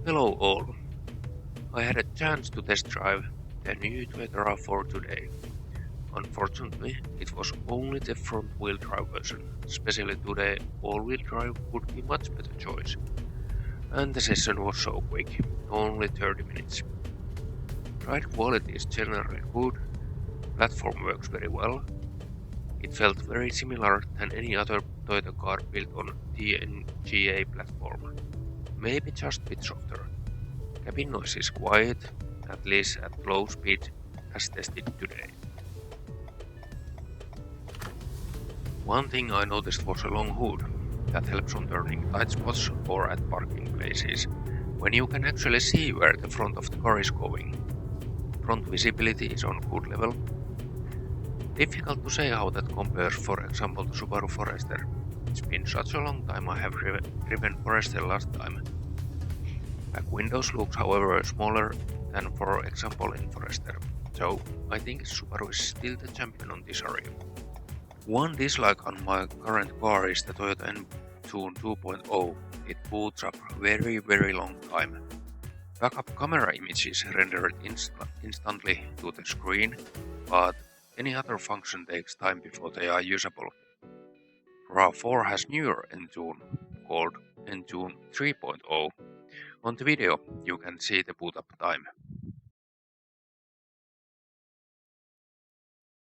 Hello all. I had a chance to test drive the new Toyota RAV4 today. Unfortunately, it was only the front-wheel drive version. Especially today, all-wheel drive would be much better choice. And the session was so quick, only 30 minutes. Ride quality is generally good, platform works very well. It felt very similar than any other Toyota car built on TNGA platform. Maybe just a bit softer. Cabin noise is quiet, at least at low speed as tested today. One thing I noticed was a long hood that helps on turning tight spots or at parking places, when you can actually see where the front of the car is going. Front visibility is on good level. Difficult to say how that compares, for example, to Subaru Forester. It's been such a long time I have driven Forester last time. Back windows look, however, smaller than, for example, in Forester. So I think Subaru is still the champion on this area. One dislike on my current car is the Toyota Entune 2.0. It boots up very long time. Backup camera images rendered instantly to the screen, but any other function takes time before they are usable. RAV4 has newer Entune called Entune 3.0. On the video, you can see the boot up time.